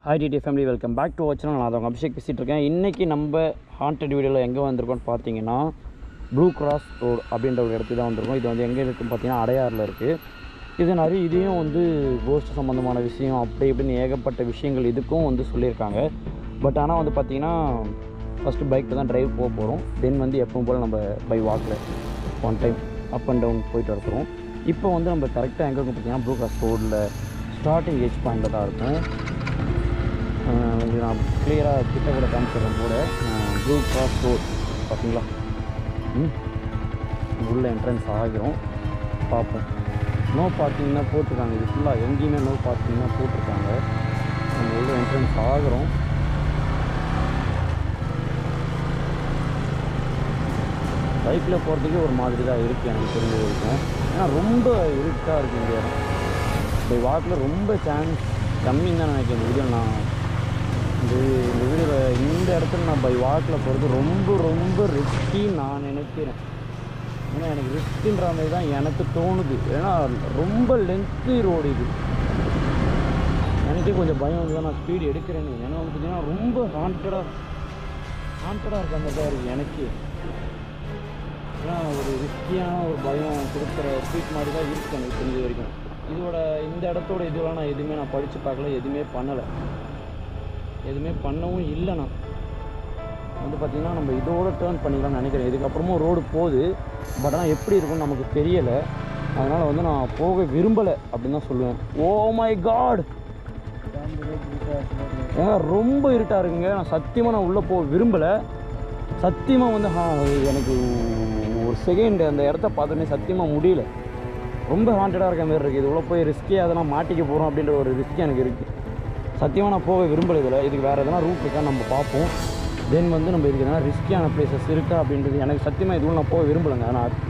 Hi DD family, welcome back to our channel. நான் அவங்க அபிஷேக் பேசிகிட்டு இருக்கேன். இன்றைக்கி நம்ம ஹாண்டட் வீடியோவில் எங்கே வந்திருக்கோம்னு பார்த்தீங்கன்னா ப்ளூ கிராஸ் ரோடு அப்படின்ற ஒரு இடத்துக்கு தான் வந்திருக்கோம். இது வந்து எங்கே இருக்குதுன்னு பார்த்தீங்கன்னா அடையாறில் இருக்குது. இது நிறைய இதையும் வந்து கோஸ்ட் சம்மந்தமான விஷயம் அப்படி இப்படின்னு ஏகப்பட்ட விஷயங்கள் இதுக்கும் வந்து சொல்லியிருக்காங்க. பட் ஆனால் வந்து பார்த்திங்கன்னா ஃபஸ்ட்டு பைக்கில் தான் ட்ரைவ் போக போகிறோம். தென் வந்து எப்பவும் போல் நம்ம பை வாக்கில் one time up and down போயிட்டு வரப்போகிறோம். இப்போ வந்து நம்ம கரெக்டாக எங்கே இருக்கும் பார்த்திங்கன்னா ப்ளூ கிராஸ் ரோடில் ஸ்டார்டிங் எட்ஜ் பாயிண்டில் தான் இருக்கும். நான் கிளியராக கிட்ட கூட காமிச்சிடுறேன் கூட. ப்ளூ கிராஸ் ரோட் பார்த்தீங்களா, உள்ள என்ட்ரன்ஸ் ஆகிறோம். பார்ப்போம். நோ பார்க்கிங் தான் போட்டிருக்காங்க. இது ஃபுல்லாக எங்கேயுமே நோ பார்க்கிங் தான் போட்டிருக்காங்க. நம்ம உள்ள என்ட்ரன்ஸ் ஆகிறோம். பைக்கில் போகிறதுக்கே ஒரு மாதிரி தான் இருக்குது எனக்கு தெரிஞ்ச வரைக்கும். ஏன்னா ரொம்ப இருட்டாக இருக்குது இந்த இடம். இப்போ வாக்கில் ரொம்ப சான்ஸ் கம்மின்னு தான் நினைக்கிறேன். இந்த வீடியோ நான் இந்த வீடியோவில் இந்த இடத்துல நான் பை வாக்கில் போகிறது ரொம்ப ரொம்ப ரிஸ்கின்னு நான் நினைக்கிறேன். ஏன்னா எனக்கு ரிஸ்க்குன்ற மாதிரி தான் எனக்கு தோணுது. ஏன்னா ரொம்ப லென்த்து ரோடு இது. எனக்கே கொஞ்சம் பயம் வந்து தான் நான் ஸ்பீடு எடுக்கிறேன்னு. ஏன்னா வந்து பார்த்திங்கன்னா ரொம்ப ஹாண்டடாக இருக்க மாதிரி தான் இருக்குது எனக்கு. ஏன்னா ஒரு ரிஸ்கியான ஒரு பயம் கொடுக்குற ஸ்பீட் மாதிரி தான் இருக்குது எனக்கு தெரிஞ்ச வரைக்கும். இதோட இந்த இடத்தோட இதுவெல்லாம் நான் எதுவுமே நான் படித்து பார்க்கல, எதுவுமே பண்ணலை, எதுவுமே பண்ணவும் இல்லை. நான் வந்து பார்த்திங்கன்னா நம்ம இதோட டேர்ன் பண்ணிக்கலாம்னு நினைக்கிறேன். இதுக்கப்புறமும் ரோடு போகுது. பட் ஆனால் எப்படி இருக்குன்னு நமக்கு தெரியலை. அதனால் வந்து நான் போக விரும்பலை அப்படின்னு தான் சொல்லுவேன். ஓ மை காட், ஏன்னா ரொம்ப இருட்டாக இருக்குங்க. நான் சத்தியமாக நான் உள்ளே போக விரும்பலை. சத்தியமாக வந்து எனக்கு ஒரு செகண்ட் அந்த இடத்த பார்த்தோன்னே சத்தியமாக முடியல. ரொம்ப ஹாண்டடாக இருக்க மாதிரி இருக்குது. இது உள்ள போய் ரிஸ்கே அதெல்லாம் மாட்டிக்க போகிறோம் அப்படின்ற ஒரு ரிஸ்க் எனக்கு இருக்குது. சத்தியமாக நான் போக விரும்பலை. இதில் இதுக்கு வேறு எதனா ரூட் இருக்கா நம்ம பார்ப்போம். தென் வந்து நம்ம இதுக்கு எதனா ரிஸ்கியான பிளேசஸ் இருக்கா அப்படின்றது எனக்கு சத்தியமாக இதுவும் நான் போக விரும்பலைங்க.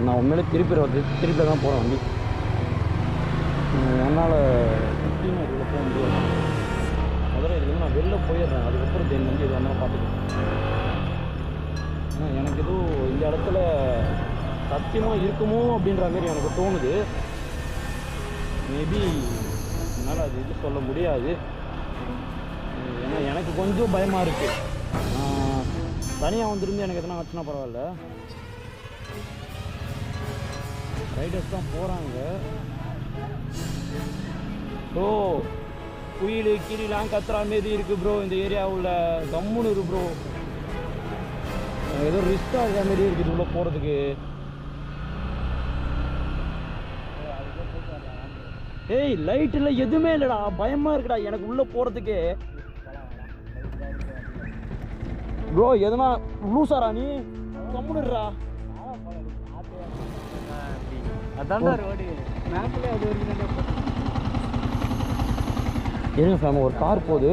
நான் உண்மையிலே திருப்பி தான் போகிறேன் வண்டி. என்னால் சத்தியமாக இதில் போக முடியாது. முதல்ல இதுக்கு நான் வெளில போயிடுறேன். அதுக்கப்புறம் தென் வந்து இது வந்தாலும் பார்த்துக்கிறேன். ஏன்னா எனக்கு எதுவும் இந்த இடத்துல சத்தியமாக இருக்குமோ அப்படின்ற மாதிரி எனக்கு தோணுது. மேபி என்னால் அது இது சொல்ல முடியாது. ஏன்னா எனக்கு கொஞ்சம் பயமாக இருக்குது. தனியாக வந்துருந்து எனக்கு எதனா ஆச்சுன்னா பரவாயில்ல. ரைடர்ஸ் தான் போகிறாங்க. ப்ரோ குயில் கீழெலாம் கத்துறா மாரி இருக்குது ப்ரோ. இந்த ஏரியாவில் கம்முன்னு இருக்கு ப்ரோ. ஏதோ ரிஸ்க் ஆகிற மாரி இருக்குது உள்ளே போகிறதுக்கு. ஏய் லைட்டில் எதுவுமே இல்லைடா, பயமாக இருக்குடா எனக்கு உள்ளே போகிறதுக்கு. ப்ரோ எதுனா லூசாரா நீ? கம்முடுறா. அதான்டா ரோடு மேப்ல அது வரைக்கும் இருங்க ஃபேம். ஒரு கார் போகுது.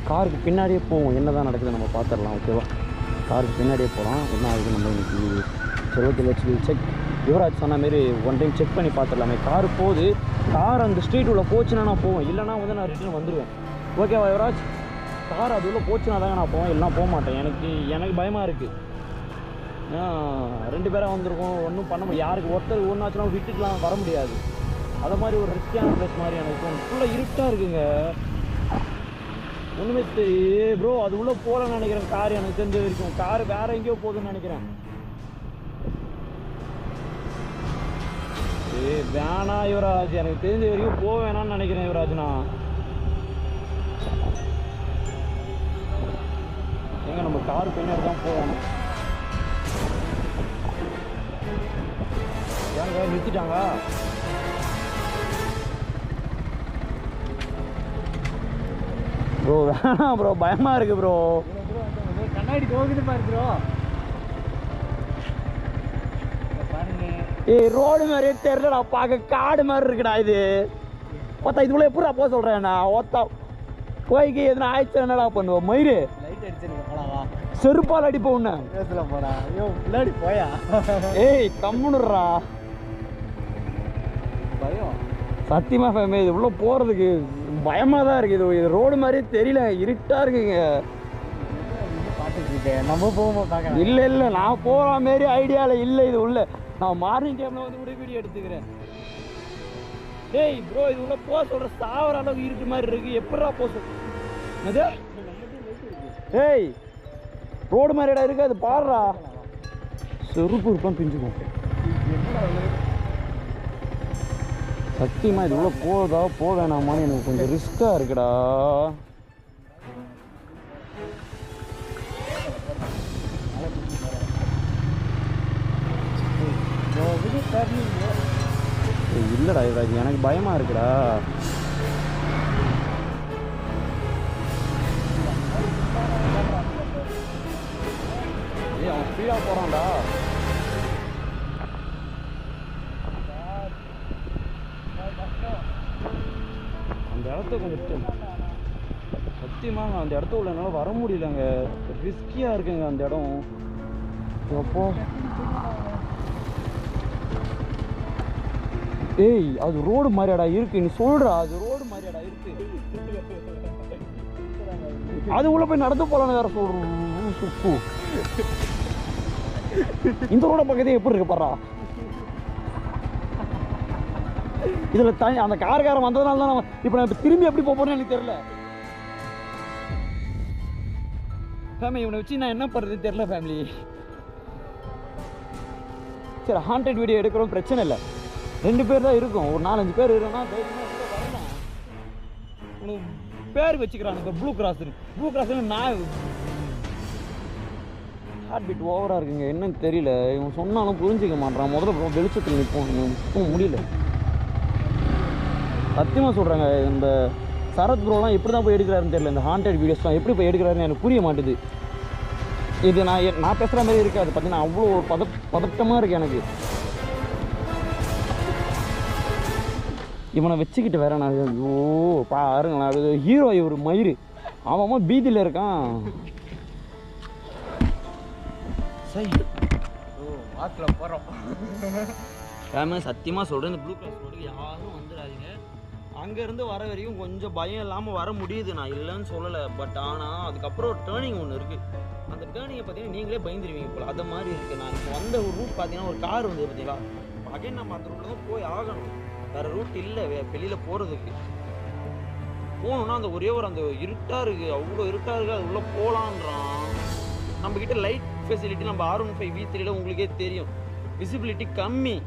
காருக்கு பின்னாடியே போவோம். என்ன தான் நடக்குது நம்ம பார்த்துடலாம். ஓகேவா, காருக்கு பின்னாடியே போகலாம். என்ன ஆகுது நம்ம இன்னைக்கு. சரி ஓகே, லெட்ஸ் செக். யுவராஜ் சொன்ன மாரி ஒன் டைம் செக் பண்ணி பார்த்துடலாமே. கார் போகுது. கார் அந்த ஸ்ட்ரீட் உள்ள போச்சுன்னா நான் போவேன், இல்லைனா வந்து நான் ரிட்டர்ன் வந்துடுவேன். ஓகேவா யுவராஜ்? கார் அது உள்ள போச்சுன்னா தாங்க நான் போவேன், இல்லைனா போக மாட்டேன். எனக்கு பயமாக இருக்குது. ஏன்னா 2 பேராக வந்திருக்கோம், ஒன்றும் பண்ண முடியாது. யாருக்கு ஒருத்தர் ஒன்றாச்சுன்னா விட்டுட்டுலாம் வர முடியாது. அதை மாதிரி ஒரு ரிஸ்கியான ப்ளேஸ் மாதிரி எனக்கு ஃபுல்லாக இருட்டாக இருக்குங்க. ஒன்றுமே ப்ரோ அது உள்ளே போகலன்னு நினைக்கிறேன். கார் எனக்கு தெரிஞ்ச வரைக்கும் கார் வேறு எங்கேயோ போகுதுன்னு நினைக்கிறேன். வேணா யுவராஜ், எனக்கு தெரிஞ்ச வரைக்கும் போக வேணான்னு நினைக்கிறேன் யுவராஜ்னா. ஏங்க நம்ம கார் பின்னாடி தான் போகணும். ஏங்க நிறுத்திட்டாங்க? ப்ரோ வேணாம் ப்ரோ, பயமாக இருக்குது ப்ரோ. கண்ணாடி போகுது பாரு ப்ரோ. ஏய் ரோடு மாதிரியே தெரியலடா, பார்க்க காடு மாதிரி இருக்குடா இது. ஒத்தா இதுக்குள்ள எப்படா போக சொல்கிறேன் நான்? ஒத்தா போய்க்கு எதுனா ஆயிடுச்சு என்னடா பண்ணுவோம்? மயிறு லைட் அடிச்சிருக்கா, செருப்பால் அடிப்போம் உன்ன. பேசல போடா. ஐயோ முன்னாடி போயா. ஏய் கம்முனுடுறா. பயம் சத்தியமாக ஃபேமே. இது உள்ள போகிறதுக்கு பயமாக தான் இருக்குது. இது ரோடு மாதிரியே தெரியல, இருட்டாக இருக்குங்க. பார்த்துட்டு இருக்கேன். நம்ம போகும்போது பார்க்க இல்லை நான் போகிற மாரி ஐடியாவில் இல்லை. இது உள்ள நான் மார்னிங் டைமில் வந்து கூட வீடியோ எடுத்துக்கிறேன். டேய் ப்ரோ இது உள்ள போக சொல்கிற சாவர அளவுக்கு இருட்டு மாதிரி இருக்குது. எப்படா போக சொல் டேய் ரோடு மாதிரி இடம் இருக்குது. அது பாடுறா செருப்பு இருப்பான் பிஞ்சுக்கும். சத்தியமாக இது உள்ள போதா போக வேணாமான்னு எனக்கு கொஞ்சம் ரிஸ்க்காக இருக்குடா. இல்லைடா இது எனக்கு பயமாக இருக்குடா. அவன் ஸ்பீடாக போகிறான்டா. அந்த இடத்த கொஞ்சம் சத்தியமாக அந்த இடத்த உள்ள என்னால் வர முடியலங்க. ரிஸ்கியாக இருக்குங்க அந்த இடம். எப்போ ஏய் அது ரோடு மாதிரியாடா இருக்கு. நீ சொல்றா அது ரோடு மாதிரியாடா இருக்கு. அது உள்ள போய் நடந்து போலான்னு வேற சொல்றோம். இந்த ரோட பக்கத்தே எப்படி இருக்கு பாரா. இதுல தனி அந்த கார்காரன் வந்ததுனால தான் இப்ப நான் திரும்பி எப்படி போறேன்னு எனக்கு தெரியல. ஃபேமிலி இவனை வச்சு நான் என்ன பண்றது தெரியல ஃபேமிலி. சரி ஹாண்டட் வீடியோ எடுக்கிறோம் பிரச்சனை இல்லை. 2 பேர் தான் இருக்கும். ஒரு 4-5 பேர் இருக்குன்னா வரலாம். உனக்கு பேர் வச்சுக்கிறான் இப்போ ப்ளூ கிராஸ். ப்ளூ கிராஸ் நான் ஹார்ட் பீட் ஓவராக இருக்குங்க. என்னன்னு தெரியல. இவன் சொன்னாலும் புரிஞ்சிக்க மாட்டான். முதல்ல வெளிச்சத்தில் நிற்போம் முடியல. சத்தியமாக சொல்கிறாங்க இந்த சரத் ப்ரோலாம் எப்படி தான் போய் எடுக்கிறாருன்னு தெரியல. இந்த ஹாண்டட் வீடியோஸ்லாம் எப்படி போய் எடுக்கிறாருன்னு எனக்கு புரிய மாட்டுது. இது நான் பேசுகிற மாதிரி இருக்காது. பார்த்தீங்கன்னா அவ்வளோ ஒரு பதட்டமாக இருக்குது எனக்கு. இவனை வச்சுக்கிட்டு வேற நான் ஓ பாருங்களேன் அது ஹீரோ இவர் மயிறு. அவன் பீதியில் இருக்கான். சரி வாக்கில் போகிறோம். ஃபேமஸ் சத்தியமாக சொல்கிறேன் இந்த ப்ளூ கிராஸ் ரோடுக்கு யாரும் வந்துடாதீங்க. அங்கேருந்து வர வரைக்கும் கொஞ்சம் பயம் இல்லாமல் வர முடியுது. நான் இல்லைன்னு சொல்லலை. பட் ஆனால் அதுக்கப்புறம் ஒரு டேர்னிங் ஒன்று இருக்குது. அந்த டேர்னிங்கை பார்த்தீங்கன்னா நீங்களே பயந்துருவீங்க போல். அது மாதிரி இருக்குது. நான் இப்போ வந்த ஒரு ரூட் பார்த்தீங்கன்னா ஒரு கார் வந்து பார்த்தீங்களா அகைன் நம்ம அந்த ரூட்டில் தான் போய் ஆகணும். வேறு ரூட் இல்லை வெளியில் போகிறதுக்கு. போகணுன்னா அந்த ஒரே ஒரு அந்த இருட்டாக இருக்குது. அவ்வளோ இருட்டாக இருக்குது. அது உள்ளே போகலான்றான். நம்மக்கிட்ட லைட் ஃபெசிலிட்டி நம்ம R15 V3 உங்களுக்கே தெரியும் விசிபிலிட்டி கம்மி.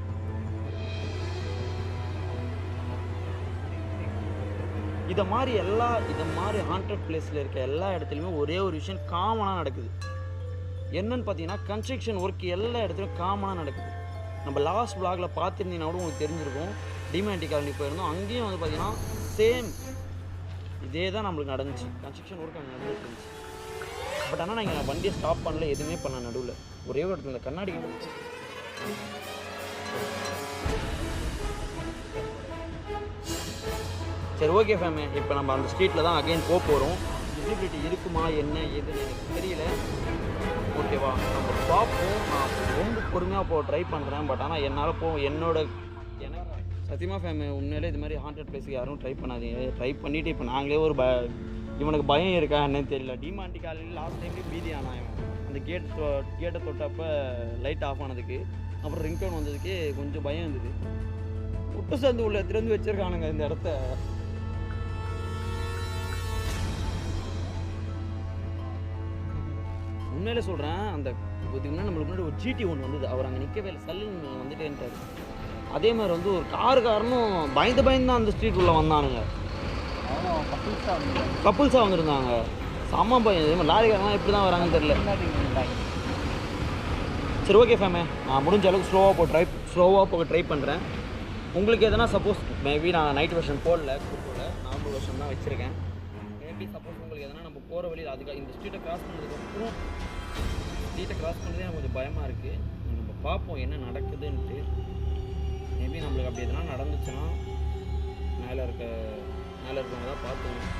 இதை மாதிரி ஹாண்டட் பிளேஸில் இருக்க எல்லா இடத்துலையுமே ஒரே ஒரு விஷயம் காமனாக நடக்குது. என்னன்னு பார்த்தீங்கன்னா கன்ஸ்ட்ரக்ஷன் ஒர்க் எல்லா இடத்துலையும் காமனாக நடக்குது. நம்ம லாஸ்ட் வ்ளாகில் பார்த்துருந்தீங்கன்னா கூட உங்களுக்கு தெரிஞ்சிருக்கும். டிமாண்டி காலனி போயிருந்தோம். அங்கேயும் வந்து பார்த்தீங்கன்னா சேம் இதே தான் நம்மளுக்கு நடந்துச்சு. கன்ஸ்ட்ரக்ஷன் ஒர்க் அங்கே நடந்துட்டு இருந்துச்சு. பட் ஆனால் நான் வண்டியை ஸ்டாப் பண்ணல. எதுவுமே பண்ண நடுவில் ஒரே ஒரு இடத்துல கண்ணாடி இருந்துச்சு. சரி ஓகே ஃபேமே. இப்போ நம்ம அந்த ஸ்ட்ரீட்டில் தான் அகைன் போகிறோம். விசிபிலிட்டி இருக்குமா என்ன ஏதுன்னு எனக்கு தெரியல. ஓகேவா நம்ம பார்ப்போம். நான் ரொம்ப பொறுமையாக ட்ரை பண்ணுறேன். பட் ஆனால் என்னால் எனக்கு சத்தியமாக ஃபேமே உண்மையிலே இது மாதிரி ஹாண்டட் பிளேஸுக்கு யாரும் ட்ரை பண்ணாதீங்க. ட்ரை பண்ணிவிட்டு இப்போ நாங்களே ஒரு இவனுக்கு பயம் இருக்கா என்னன்னு தெரியல. டிமாண்டி காலையில் லாஸ்ட் டைம்லேயும் பீதி ஆனான் இவன். அந்த கேட்டை தொட்டப்போ லைட் ஆஃப் ஆனதுக்கு அப்புறம் ரிங் டோன் வந்ததுக்கு கொஞ்சம் பயம் இருந்தது. முட்டு சந்து உள்ள திறந்து வச்சுருக்கானுங்க இந்த இடத்த. உண்மையிலே சொல்கிறேன். அந்த இதுக்கு முன்னாடி நம்மளுக்கு முன்னாடி ஒரு GT ஒன்று வந்தது. அவர் அங்கே நிற்கவே இல்லை. சல்லுன்னு வந்துட்டேன்ட்டார். அதே மாதிரி வந்து ஒரு காருக்காரனும் பயந்து தான் அந்த ஸ்ட்ரீட் உள்ள வந்தானுங்க. கப்புள்ஸாக வந்துருந்தாங்க. செம்ம பயம். இதே மாதிரி லாரிக்காரங்களாம் எப்படி தான் வராங்கன்னு தெரியல. சரி ஓகே ஃபேமே. நான் முடிஞ்ச அளவுக்கு ஸ்லோவாக போக ட்ரை பண்ணுறேன். உங்களுக்கு எதனா சப்போஸ் மேபி நான் நைட் வெர்ஷன் போடல நார்மல் வெர்ஷன் தான் வச்சுருக்கேன். மேபி சப்போஸ் உங்களுக்கு எதனா நம்ம போகிற வழியில் அதுக்காக இந்த ஸ்ட்ரீட்டை கிராஸ் பண்ணதுக்கப்புறம் பண்ணதே எனக்கு கொஞ்சம் பயமாக இருக்குது. நம்ம பார்ப்போம் என்ன நடக்குதுன்ட்டு. மேபி நம்மளுக்கு அப்படி எதனா நடந்துச்சுன்னா மேலே இருக்கவங்க தான் பார்த்துக்கணும்.